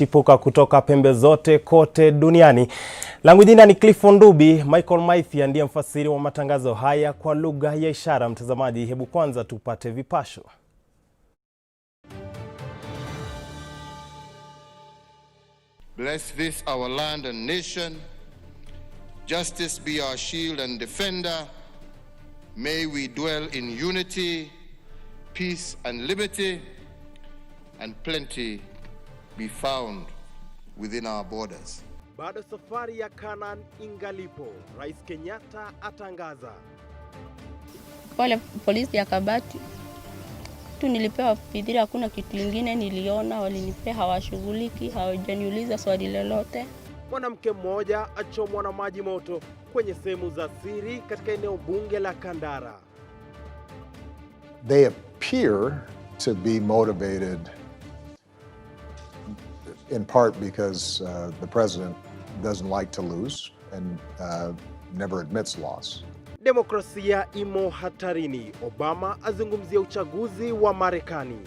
Chipuka kutoka pembe zote kote duniani. Langu jina ni Clifford Ndubi. Michael Maithia ndiye mfasiri wa matangazo haya kwa lugha ya ishara. Mtazamaji, hebu kwanza tupate vipasho. Bless this our land and nation. Justice be our shield and defender. May we dwell in unity, peace and liberty, and plenty be found within our borders. Bado safari ya Canaan ingalipo, Rais Kenyatta atangaza. Pale polisi ya Kabati tu nilipewa fidhila, hakuna kitu kingine niliona, walinipea, hawashughuliki, hawajaniuliza swali lolote. Mwanamke mmoja achomwa na maji moto kwenye sehemu za siri katika eneo bunge la Kandara. They appear to be motivated in part because the president doesn't like to lose and never admits loss. Demokrasia imo hatarini. Obama azungumzia uchaguzi wa Marekani.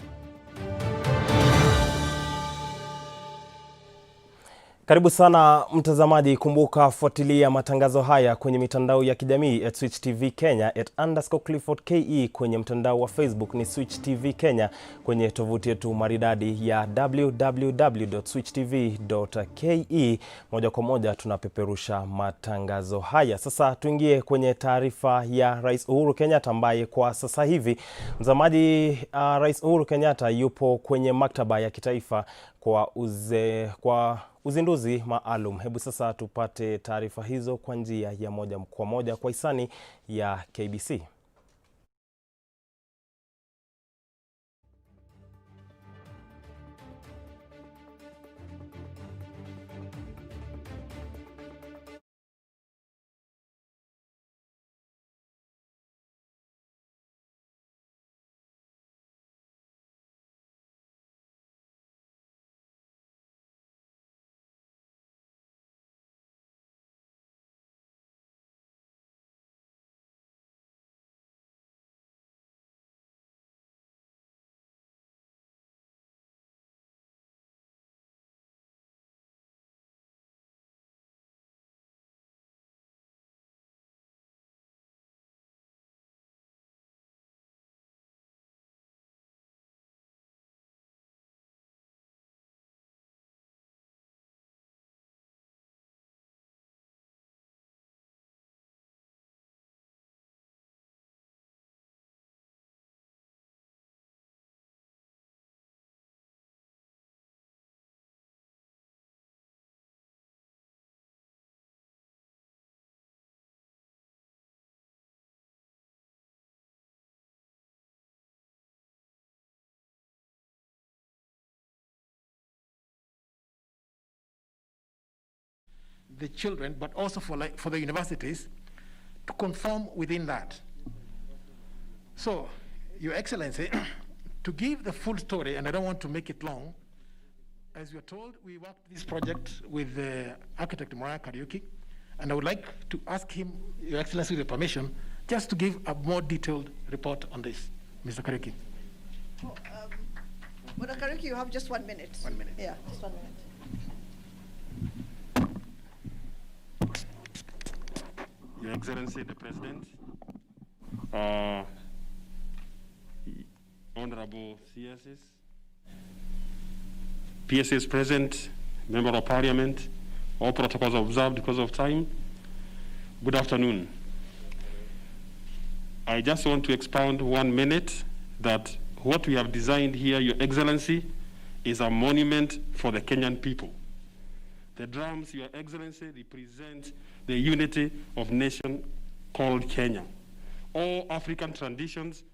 Karibu sana mtazamaji, kumbuka fuatilia matangazo haya kwenye mitandao ya kijamii @Switch TV Kenya, @_Clifford_KE, kwenye mtandao wa Facebook ni Switch TV Kenya, kwenye tovuti yetu maridadi ya www.switchtv.ke. Moja kwa moja tunapeperusha matangazo haya. Sasa tuingie kwenye taarifa ya Rais Uhuru Kenyatta, ambaye kwa sasa hivi mtazamaji, Rais Uhuru Kenyatta yupo kwenye maktaba ya kitaifa kwa uzinduzi maalum. Hebu sasa tupate taarifa hizo kwa njia ya moja kwa moja kwa hisani ya KBC. The children, but also for the universities to conform within that. So, Your Excellency, to give the full story, and I don't want to make it long, as you're told, we worked this project with architect Mariah Kariuki, and I would like to ask him, Your Excellency, with your permission, just to give a more detailed report on this. Mr. Kariuki. Mr. Kariuki, you have just 1 minute. 1 minute. Yeah, just 1 minute. Your Excellency, the President, Honorable CSs, PSs present, Member of Parliament, all protocols observed because of time. Good afternoon. I just want to expound 1 minute that what we have designed here, Your Excellency, is a monument for the Kenyan people. The drums, Your Excellency, represent the unity of nation called Kenya. All African traditions,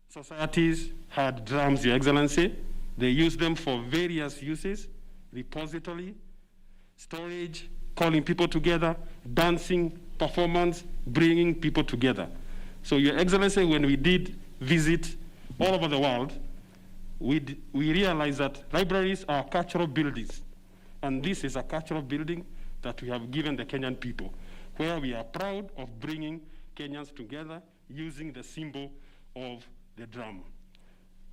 societies had drums, Your Excellency. They use them for various uses: repository, storage, calling people together, dancing, performance, bringing people together. So, Your Excellency, when we did visit all over the world, we realized that libraries are cultural buildings. And this is a cultural building that we have given the Kenyan people, where we are proud of bringing Kenyans together using the symbol of the drum.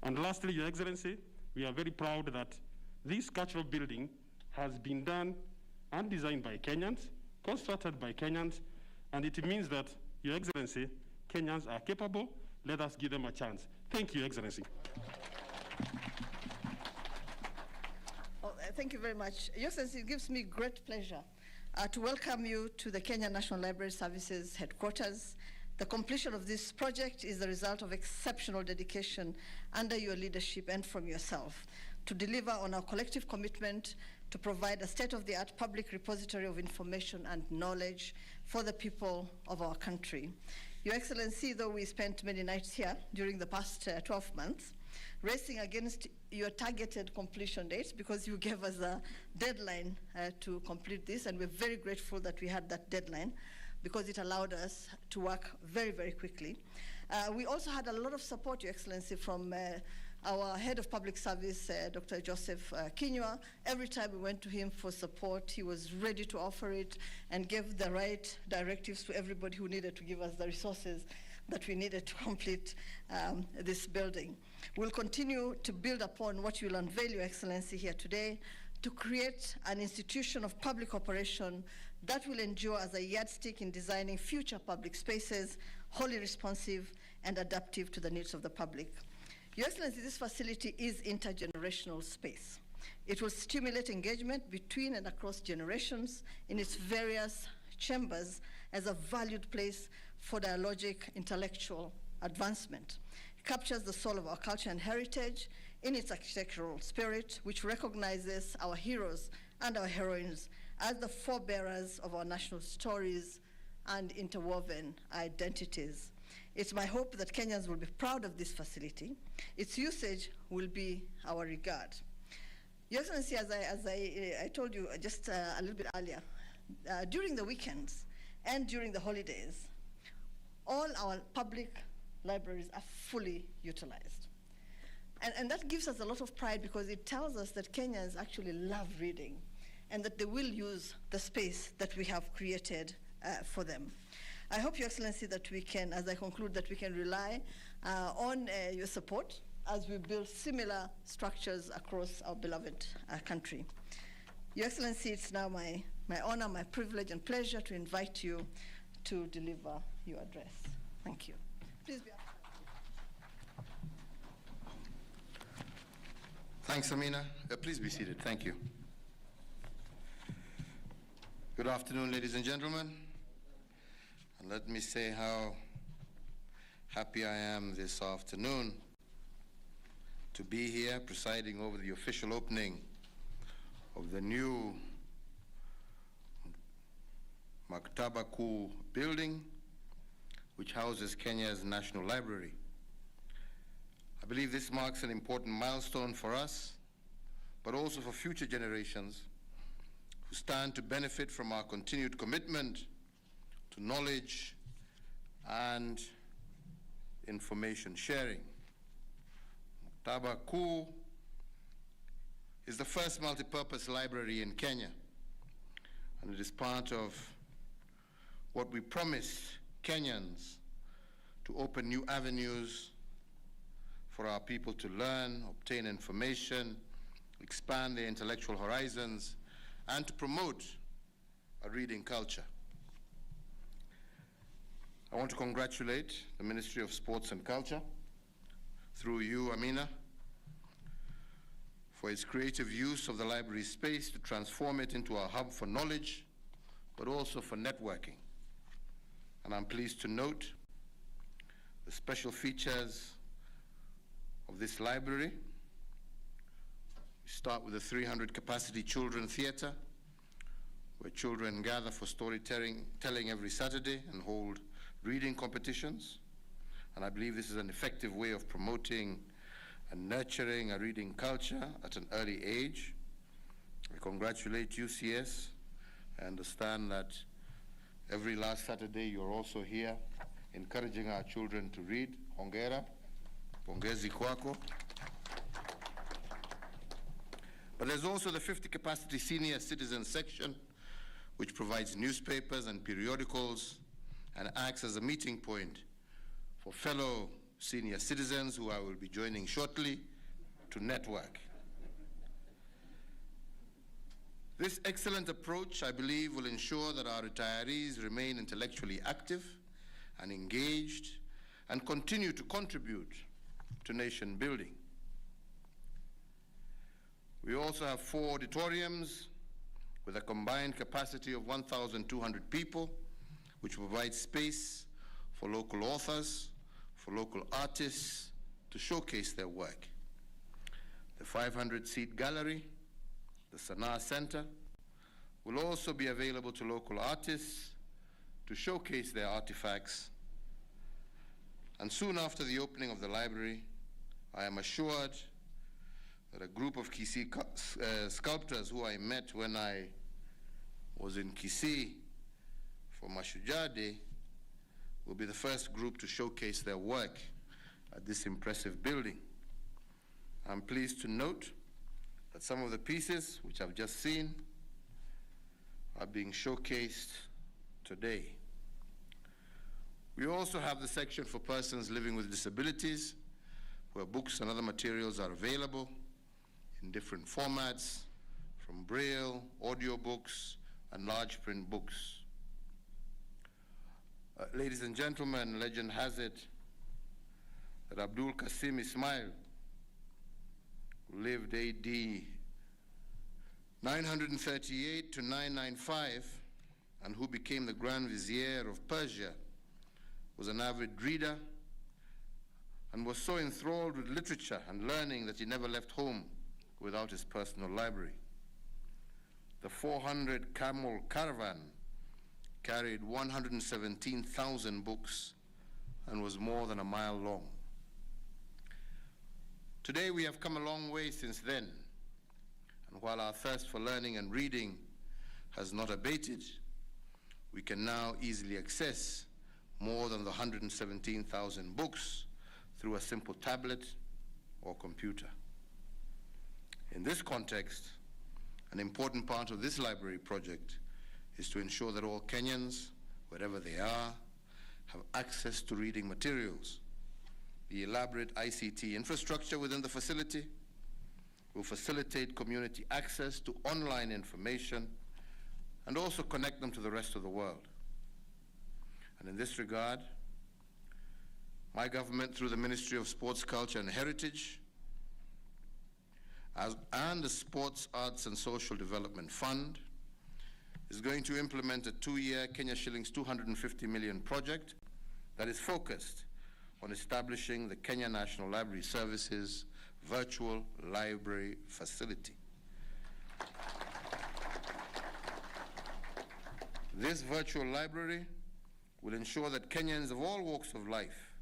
And lastly, Your Excellency, we are very proud that This cultural building has been done and designed by Kenyans, constructed by Kenyans, and it means that, Your Excellency, Kenyans are capable. Let us give them a chance. Thank you, Your Excellency. Thank you very much. Your Excellency, it gives me great pleasure to welcome you to the Kenya National Library Services headquarters. The completion of this project is the result of exceptional dedication under your leadership and from yourself to deliver on our collective commitment to provide a state-of-the-art public repository of information and knowledge for the people of our country. Your Excellency, though we spent many nights here during the past 12 months, racing against your targeted completion dates because you gave us a deadline to complete this, and we're very grateful that we had that deadline because it allowed us to work very, very quickly. We also had a lot of support, Your Excellency, from our head of public service, Dr. Joseph Kinyua. Every time we went to him for support, he was ready to offer it and gave the right directives to everybody who needed to give us the resources that we needed to complete this building. We'll continue to build upon what you'll unveil, Your Excellency, here today, to create an institution of public operation that will endure as a yardstick in designing future public spaces, wholly responsive and adaptive to the needs of the public. Your Excellency, this facility is intergenerational space. It will stimulate engagement between and across generations in its various chambers as a valued place for dialogic intellectual advancement. It captures the soul of our culture and heritage in its architectural spirit, which recognizes our heroes and our heroines as the forebearers of our national stories and interwoven identities. It's my hope that Kenyans will be proud of this facility. Its usage will be our regard. Your Excellency, as I told you just a little bit earlier, during the weekends and during the holidays, all our public libraries are fully utilized. And that gives us a lot of pride because it tells us that Kenyans actually love reading and that they will use the space that we have created for them. I hope, Your Excellency, that we can, as I conclude, that we can rely on your support as we build similar structures across our beloved country. Your Excellency, it's now my honor, my privilege and pleasure to invite you to deliver your address. Thank you. Please be up. Thanks, Amina. Please be seated. Thank you. Good afternoon, ladies and gentlemen. And let me say how happy I am this afternoon to be here presiding over the official opening of the new Maktaba Kuu building, which houses Kenya's National Library. I believe this marks an important milestone for us, but also for future generations who stand to benefit from our continued commitment to knowledge and information sharing. Maktaba Kuu is the first multi-purpose library in Kenya, and it is part of what we promise Kenyans to open new avenues for our people to learn, obtain information, expand their intellectual horizons, and to promote a reading culture. I want to congratulate the Ministry of Sports and Culture, through you, Amina, for its creative use of the library space to transform it into a hub for knowledge, but also for networking. And I'm pleased to note the special features of this library. We start with the 300 capacity children theater, where children gather for storytelling every Saturday and hold reading competitions. And I believe this is an effective way of promoting and nurturing a reading culture at an early age. I congratulate UCS. I understand that every last Saturday you're also here encouraging our children to read. Hongera, pongezi kwako. But there's also the 50 capacity senior citizen section, which provides newspapers and periodicals and acts as a meeting point for fellow senior citizens who I will be joining shortly to network. This excellent approach, I believe, will ensure that our retirees remain intellectually active and engaged and continue to contribute to nation building. We also have 4 auditoriums with a combined capacity of 1,200 people, which provide space for local authors, for local artists to showcase their work. The 500-seat gallery, the Sanaa Center, will also be available to local artists to showcase their artifacts. And soon after the opening of the library, I am assured that a group of Kisii sculptors who I met when I was in Kisii for Mashujaa Day will be the first group to showcase their work at this impressive building. I'm pleased to note that some of the pieces which I've just seen are being showcased today. We also have the section for persons living with disabilities, where books and other materials are available in different formats, from Braille, audiobooks, and large print books. Ladies and gentlemen, legend has it that Abdul Qasim Ismail, who lived AD 938 to 995, and who became the Grand Vizier of Persia, was an avid reader and was so enthralled with literature and learning that he never left home without his personal library. The 400-camel caravan carried 117,000 books and was more than a mile long. Today we have come a long way since then, and while our thirst for learning and reading has not abated, we can now easily access more than the 117,000 books through a simple tablet or computer. In this context, an important part of this library project is to ensure that all Kenyans, wherever they are, have access to reading materials. The elaborate ICT infrastructure within the facility will facilitate community access to online information and also connect them to the rest of the world. And in this regard, my government, through the Ministry of Sports, Culture and Heritage, and the Sports, Arts and Social Development Fund, is going to implement a 2-year Kenya shillings 250 million project that is focused on establishing the Kenya National Library Services virtual library facility. This virtual library will ensure that Kenyans of all walks of life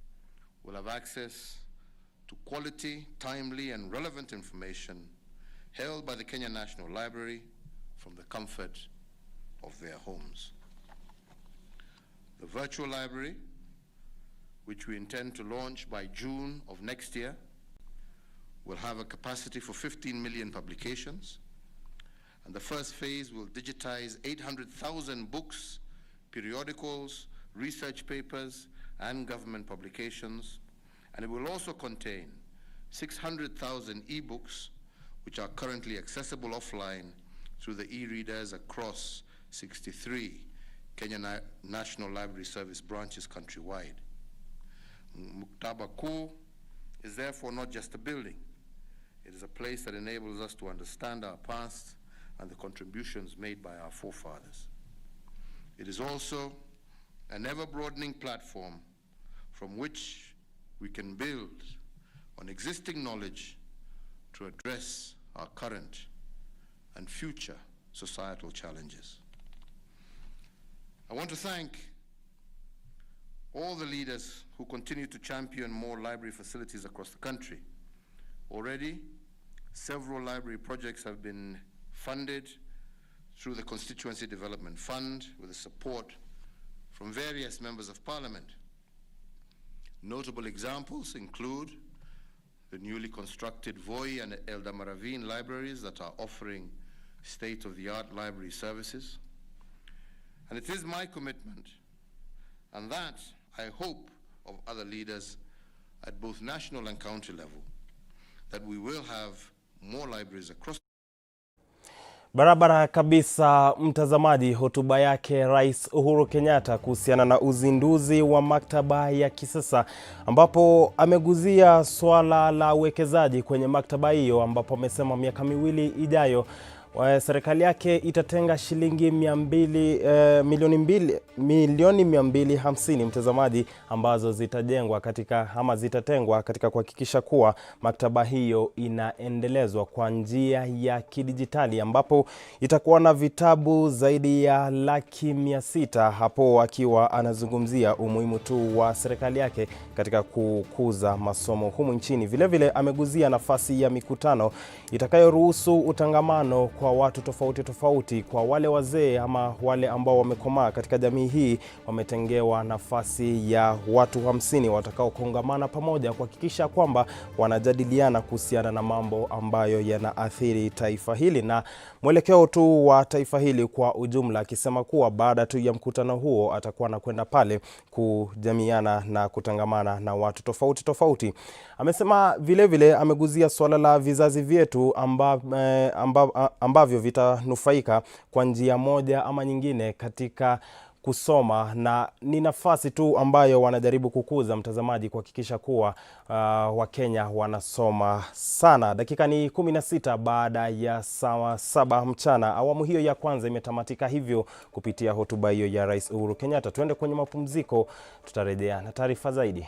will have access to quality, timely, and relevant information held by the Kenya National Library from the comfort of their homes. The virtual library, which we intend to launch by June of next year, will have a capacity for 15 million publications, and the first phase will digitize 800,000 books, periodicals, research papers, and government publications, and it will also contain 600,000 e-books, which are currently accessible offline through the e-readers across 63 Kenya National Library Service branches countrywide. Muktaba Kuu is therefore not just a building. It is a place that enables us to understand our past and the contributions made by our forefathers. It is also an ever-broadening platform from which we can build on existing knowledge to address our current and future societal challenges. I want to thank all the leaders who continue to champion more library facilities across the country. Already, several library projects have been funded through the Constituency Development Fund with the support from various members of Parliament. Notable examples include the newly constructed Voi and Eldamaravine libraries that are offering state-of-the-art library services. And it is my commitment, and that I hope of other leaders at both national and county level, that we will have more libraries across. Barabara kabisa mtazamaji, hotuba yake Rais Uhuru Kenyatta kuhusiana na uzinduzi wa maktaba ya kisasa, ambapo ameguzia swala la uwekezaji kwenye maktaba hiyo, ambapo amesema miaka miwili ijayo serikali yake itatenga shilingi milioni 250 mtazamaji, ambazo zitatengwa katika kuhakikisha kuwa maktaba hiyo inaendelezwa kwa njia ya kidijitali, ambapo itakuwa na vitabu zaidi ya 600,000, hapo akiwa anazungumzia umuhimu tu wa serikali yake katika kukuza masomo humu nchini. Vile vile ameguzia nafasi ya mikutano itakayoruhusu utangamano kwa watu tofauti tofauti. Kwa wale wazee ama wale ambao wamekomaa katika jamii hii, wametengewa nafasi ya watu 50 watakao kongamana pamoja kuhakikisha kwamba wanajadiliana kuhusiana na mambo ambayo yanaathiri taifa hili na mwelekeo tu wa taifa hili kwa ujumla, akisema kuwa baada tu ya mkutano huo atakuwa anakwenda pale kujamiana na kutangamana na watu tofauti tofauti. Amesema vile vile ameguzia swala la vizazi vyetu ambavyo vitanufaika kwa njia moja ama nyingine katika kusoma, na ni nafasi tu ambayo wanajaribu kukuza mtazamaji, kuhakikisha kuwa Wakenya wanasoma sana. Dakika ni 16 baada ya saa 7 mchana. Awamu hiyo ya kwanza imetamatika hivyo kupitia hotuba hiyo ya Rais Uhuru Kenyatta. Tuende kwenye mapumziko, tutarejea na taarifa zaidi.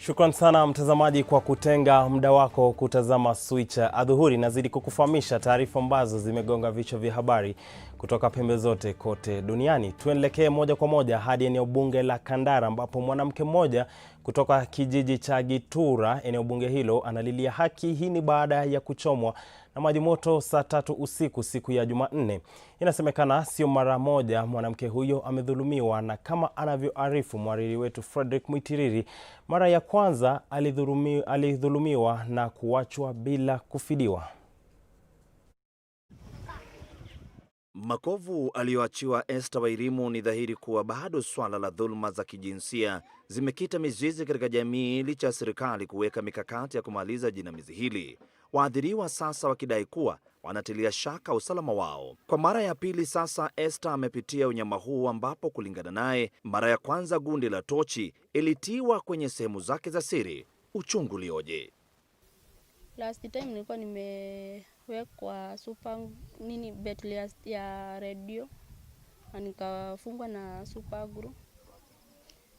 Shukran sana mtazamaji kwa kutenga muda wako kutazama Switch. Adhuhuri nazidi kukufahamisha taarifa ambazo zimegonga vichwa vya habari kutoka pembe zote kote duniani. Tuelekee moja kwa moja hadi eneo bunge la Kandara ambapo mwanamke mmoja kutoka kijiji cha Gitura, eneo bunge hilo, analilia haki. Hii ni baada ya kuchomwa na maji moto saa 3 usiku siku ya Jumanne. Inasemekana sio mara moja mwanamke huyo amedhulumiwa, na kama anavyoarifu mwariri wetu Frederick Mwitiriri, mara ya kwanza alidhulumiwa na kuachwa bila kufidiwa. Makovu aliyoachiwa Esther Wairimu ni dhahiri kuwa bado swala la dhuluma za kijinsia zimekita mizizi katika jamii licha ya serikali kuweka mikakati ya kumaliza jinamizi hili. Waathiriwa sasa wakidai kuwa wanatilia shaka usalama wao. Kwa mara ya pili sasa Esther amepitia unyama huu, ambapo kulingana naye mara ya kwanza gundi la tochi ilitiwa kwenye sehemu zake za siri. Uchungu lioje. Last time nilikuwa nimewekwa bet ya radio na nikafungwa na super glue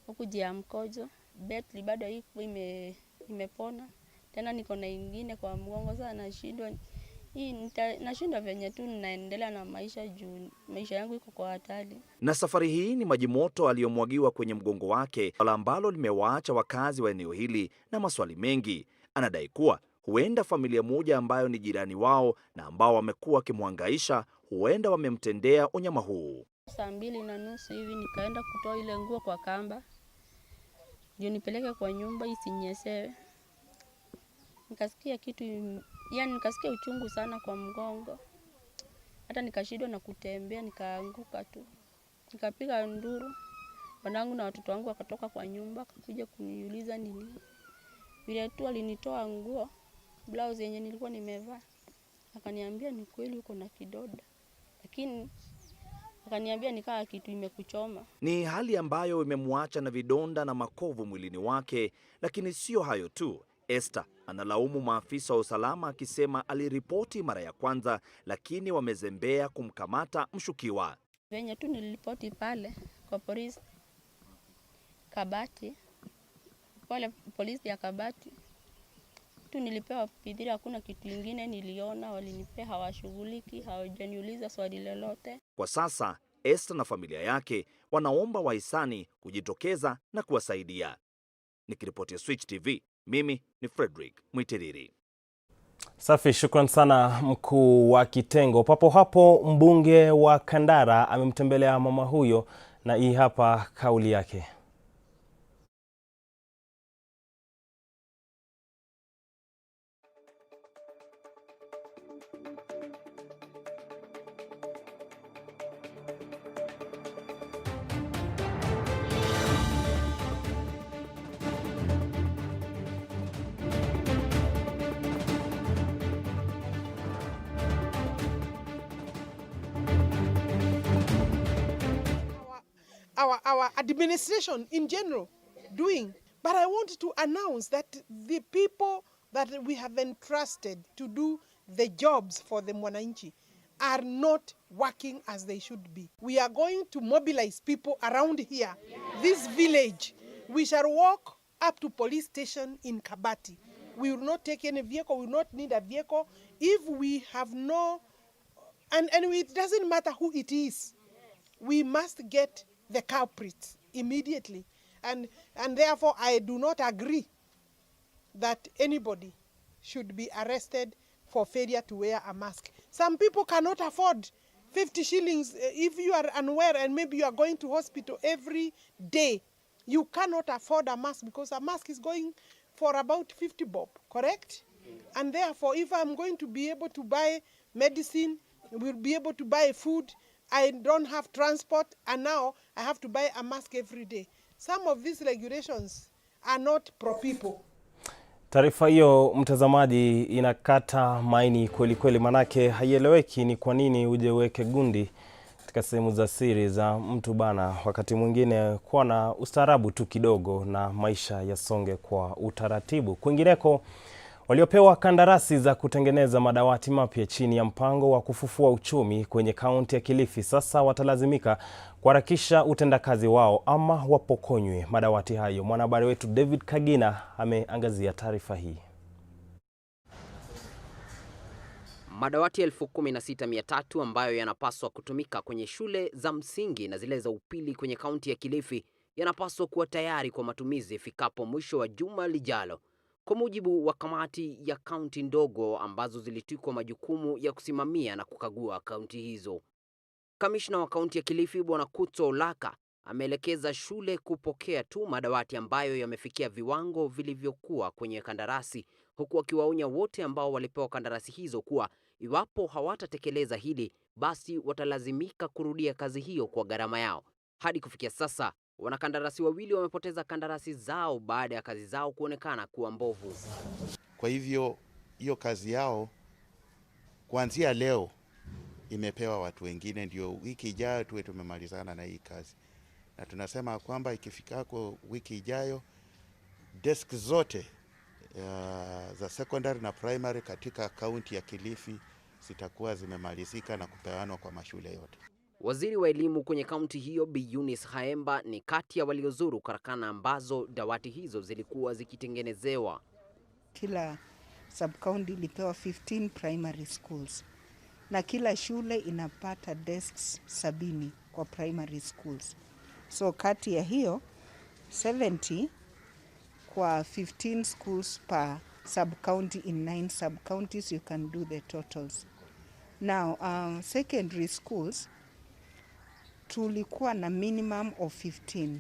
huku jia mkojo. Bet bado imepona tena, niko na ingine kwa mgongo. Sasa nashindwa venye tu ninaendelea na maisha juu maisha yangu iko kwa hatari. Na safari hii ni maji moto aliyomwagiwa kwenye mgongo wake, ambalo limewaacha wakazi wa eneo hili na maswali mengi. Anadai kuwa huenda familia moja ambayo ni jirani wao na ambao wamekuwa wakimhangaisha huenda wamemtendea unyama huu. Saa 2:30 hivi nikaenda kutoa ile nguo kwa kamba ndio nipeleke kwa nyumba isinyeshewe. Nikasikia nikasikia uchungu sana kwa mgongo. Hata nikashindwa na kutembea, nikaanguka tu. Nikapiga nduru. Wanangu na watoto wangu wakatoka kwa nyumba, wakakuja kuniuliza nini. Vile tu alinitoa nguo, blouse yenye nilikuwa nimevaa. Akaniambia ni kweli uko na kidoda. Lakini akaniambia nikaa kitu imekuchoma. Ni hali ambayo imemwacha na vidonda na makovu mwilini wake, lakini sio hayo tu. Esther analaumu maafisa wa usalama akisema aliripoti mara ya kwanza lakini wamezembea kumkamata mshukiwa. Venye tu niliripoti pale kwa polisi Kabati, polisi ya Kabati tu nilipewa pidhira, hakuna kitu kingine niliona. Walinipea, hawashughuliki, hawajaniuliza swali lolote. Kwa sasa Esther na familia yake wanaomba wahisani kujitokeza na kuwasaidia. Nikiripotia Switch TV, mimi ni Frederick Mwitiriri. Safi, shukran sana mkuu wa kitengo. Papo hapo mbunge wa Kandara amemtembelea mama huyo na hii hapa kauli yake. Our administration in general doing. But I want to announce that the people that we have entrusted to do the jobs for the Mwananchi are not working as they should be. We are going to mobilize people around here, this village. We shall walk up to police station in Kabati. We will not take any vehicle, we will not need a vehicle. If we have no, and it doesn't matter who it is, we must get the culprits immediately. And therefore, I do not agree that anybody should be arrested for failure to wear a mask. Some people cannot afford 50 shillings. If you are unwell and maybe you are going to hospital every day, you cannot afford a mask because a mask is going for about 50 bob, correct? And therefore, if I'm going to be able to buy medicine, we'll be able to buy food, I don't have transport, and now I have to buy a mask every day. Some of these regulations are not pro people. Taarifa hiyo mtazamaji inakata maini kweli kweli, manake haieleweki ni kwa nini uje uweke gundi katika sehemu za siri za mtu bana. Wakati mwingine kuwa na ustaarabu tu kidogo na maisha yasonge kwa utaratibu. Kwingineko, Waliopewa kandarasi za kutengeneza madawati mapya chini ya mpango wa kufufua uchumi kwenye kaunti ya Kilifi sasa watalazimika kuharakisha utendakazi wao ama wapokonywe madawati hayo. Mwanahabari wetu David Kagina ameangazia taarifa hii. Madawati 16,300 ambayo yanapaswa kutumika kwenye shule za msingi na zile za upili kwenye kaunti ya Kilifi yanapaswa kuwa tayari kwa matumizi ifikapo mwisho wa juma lijalo. Kwa mujibu wa kamati ya kaunti ndogo ambazo zilitwikwa majukumu ya kusimamia na kukagua kaunti hizo. Kamishna wa kaunti ya Kilifi Bwana Kutso Olaka ameelekeza shule kupokea tu madawati ambayo yamefikia viwango vilivyokuwa kwenye kandarasi, huku akiwaonya wote ambao walipewa kandarasi hizo kuwa iwapo hawatatekeleza hili basi watalazimika kurudia kazi hiyo kwa gharama yao. Hadi kufikia sasa wanakandarasi wawili wamepoteza kandarasi zao baada ya kazi zao kuonekana kuwa mbovu. Kwa hivyo hiyo kazi yao kuanzia leo imepewa watu wengine, ndio wiki ijayo tuwe tumemalizana na hii kazi. Na tunasema kwamba ikifikako wiki ijayo desk zote za secondary na primary katika kaunti ya Kilifi zitakuwa zimemalizika na kupeanwa kwa mashule yote. Waziri wa elimu kwenye kaunti hiyo Bi Eunice Haemba ni kati ya waliozuru karakana ambazo dawati hizo zilikuwa zikitengenezewa. Kila sub-county ilipewa 15 primary schools na kila shule inapata desks 70 kwa primary schools. So kati ya hiyo 70 kwa 15 schools per sub-county in 9 sub-counties, you can do the totals. Now, secondary schools tulikuwa na minimum of 15,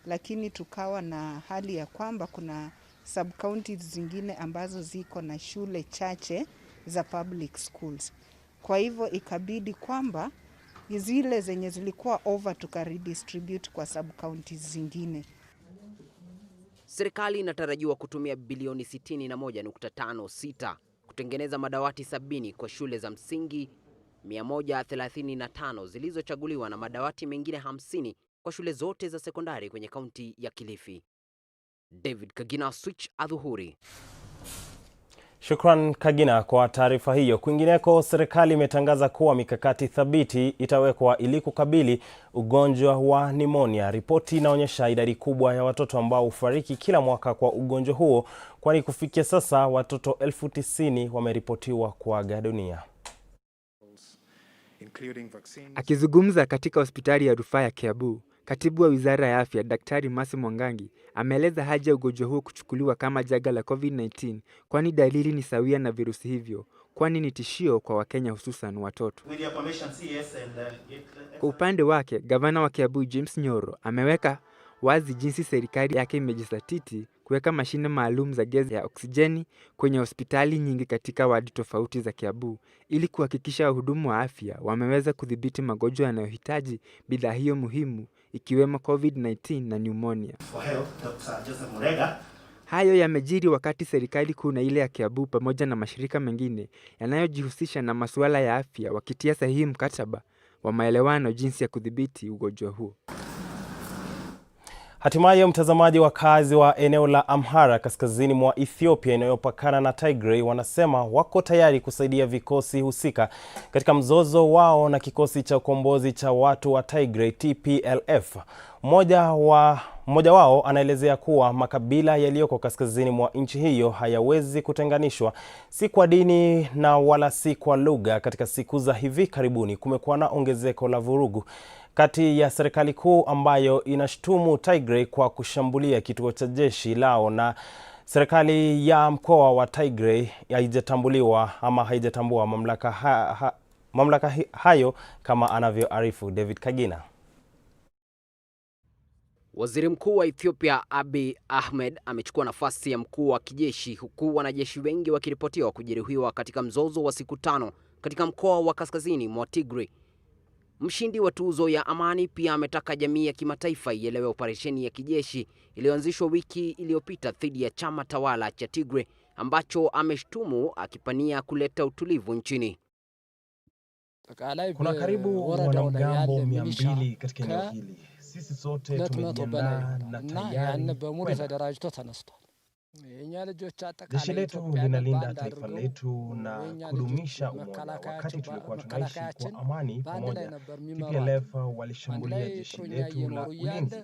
lakini tukawa na hali ya kwamba kuna sub-counties zingine ambazo ziko na shule chache za public schools. Kwa hivyo ikabidi kwamba zile zenye zilikuwa over tukaredistribute kwa sub-counties zingine. Serikali inatarajiwa kutumia bilioni 61.56 kutengeneza madawati 70 kwa shule za msingi 135 zilizochaguliwa na madawati mengine 50 kwa shule zote za sekondari kwenye kaunti ya Kilifi. David Kagina, Switch, Adhuhuri. Shukran Kagina kwa taarifa hiyo. Kwingineko, serikali imetangaza kuwa mikakati thabiti itawekwa ili kukabili ugonjwa wa pneumonia. Ripoti inaonyesha idadi kubwa ya watoto ambao hufariki kila mwaka kwa ugonjwa huo, kwani kufikia sasa watoto 90,000 wameripotiwa kuaga dunia. Akizungumza katika hospitali ya rufaa ya Kiambu, Katibu wa Wizara ya Afya Daktari Mercy Mwangangi ameeleza haja ya ugonjwa huo kuchukuliwa kama janga la COVID-19, kwani dalili ni sawia na virusi hivyo, kwani ni tishio kwa Wakenya hususan watoto. Kwa upande wake, Gavana wa Kiambu James Nyoro ameweka wazi jinsi serikali yake imejizatiti kuweka mashine maalum za gesi ya oksijeni kwenye hospitali nyingi katika wadi tofauti za Kiambu ili kuhakikisha wahudumu wa afya wameweza kudhibiti magonjwa yanayohitaji bidhaa hiyo muhimu ikiwemo COVID-19 na pneumonia. Hayo yamejiri wakati serikali kuu na ile ya Kiambu pamoja na mashirika mengine yanayojihusisha na masuala ya afya wakitia sahihi mkataba wa maelewano jinsi ya kudhibiti ugonjwa huo. Hatimaye, mtazamaji, wakazi wa eneo la Amhara kaskazini mwa Ethiopia inayopakana na Tigray wanasema wako tayari kusaidia vikosi husika katika mzozo wao na kikosi cha ukombozi cha watu wa Tigray TPLF. Mmoja wao anaelezea kuwa makabila yaliyoko kaskazini mwa nchi hiyo hayawezi kutenganishwa, si kwa dini na wala si kwa lugha. Katika siku za hivi karibuni kumekuwa na ongezeko la vurugu kati ya serikali kuu ambayo inashtumu Tigray kwa kushambulia kituo cha jeshi lao na serikali ya mkoa wa Tigray haijatambua mamlaka hayo, kama anavyoarifu David Kagina. Waziri Mkuu wa Ethiopia Abiy Ahmed amechukua nafasi ya mkuu wa kijeshi, huku wanajeshi wengi wakiripotiwa kujeruhiwa katika mzozo wa siku 5 katika mkoa wa kaskazini mwa Tigray. Mshindi wa tuzo ya amani pia ametaka jamii ya kimataifa ielewe operesheni ya kijeshi iliyoanzishwa wiki iliyopita dhidi ya chama tawala cha Tigray ambacho ameshtumu akipania kuleta utulivu nchini. Kuna karibu wanamgambo 200 katika eneo hili. Sisi sote tumejiandaa na tayari. Jeshi letu linalinda taifa letu na kudumisha umoja. Wakati tulikuwa tunaishi kwa amani pamoja, TPLF walishambulia jeshi letu la ulinzi.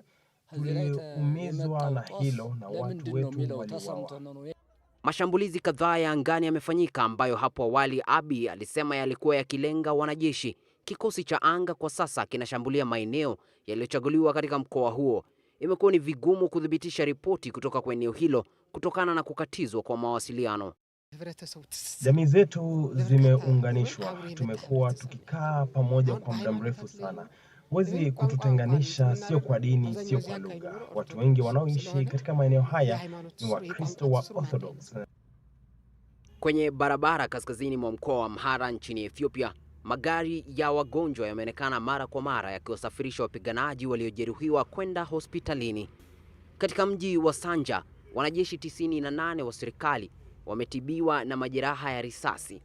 Tuliumizwa na hilo na watu wetu waliuawa. Mashambulizi kadhaa ya angani yamefanyika ambayo hapo awali Abiy alisema yalikuwa yakilenga wanajeshi. Kikosi cha anga kwa sasa kinashambulia maeneo yaliyochaguliwa katika mkoa huo. Imekuwa ni vigumu kudhibitisha ripoti kutoka kwa eneo hilo kutokana na kukatizwa kwa mawasiliano. Jamii zetu zimeunganishwa. Tumekuwa tukikaa pamoja kwa muda mrefu sana. Huwezi kututenganisha, sio kwa dini, sio kwa lugha. Watu wengi wanaoishi katika maeneo haya ni Wakristo wa Orthodox. Kwenye barabara kaskazini mwa mkoa wa Amhara nchini Ethiopia, magari ya wagonjwa yameonekana mara kwa mara yakiwasafirisha wapiganaji waliojeruhiwa kwenda hospitalini. Katika mji wa Sanja, wanajeshi 98 wa serikali wametibiwa na majeraha ya risasi.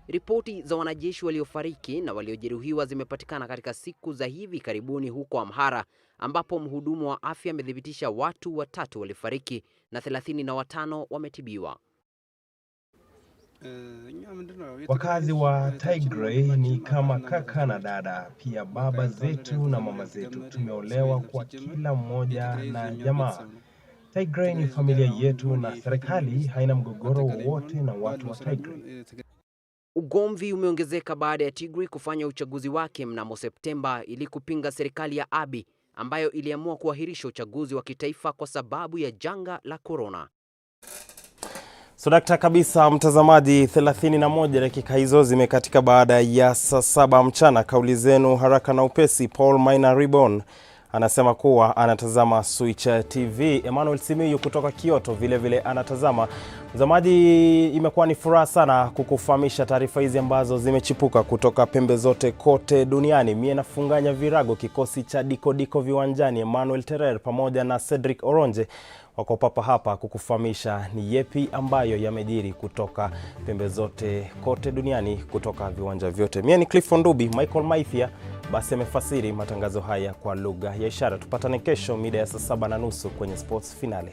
Ripoti za wanajeshi waliofariki na waliojeruhiwa zimepatikana katika siku za hivi karibuni huko Amhara, ambapo mhudumu wa afya amethibitisha watu 3 walifariki na 35 wametibiwa. Wakazi wa Tigray ni kama kaka na dada, pia baba zetu na mama zetu. Tumeolewa kwa kila mmoja na jamaa. Tigray ni familia yetu na serikali haina mgogoro wowote na watu wa Tigray. Ugomvi umeongezeka baada ya Tigray kufanya uchaguzi wake mnamo Septemba ili kupinga serikali ya Abiy ambayo iliamua kuahirisha uchaguzi wa kitaifa kwa sababu ya janga la corona. So dakta kabisa mtazamaji, 31 dakika hizo zimekatika baada ya saa 7 mchana. Kauli zenu haraka na upesi. Paul Maina Ribbon anasema kuwa anatazama Switch TV. Emmanuel Simiyu kutoka Kyoto vile vile anatazama. Mtazamaji, imekuwa ni furaha sana kukufahamisha taarifa hizi ambazo zimechipuka kutoka pembe zote kote duniani. Mie nafunganya virago, kikosi cha Diko viwanjani, Emmanuel Terer pamoja na Cedric Oronje wako papa hapa kukufahamisha ni yepi ambayo yamejiri kutoka pembe zote kote duniani, kutoka viwanja vyote. Mie ni Cliff Ndubi. Michael Maithia basi amefasiri matangazo haya kwa lugha ya ishara. Tupatane kesho mida ya saa 7:30 kwenye Sports Finale.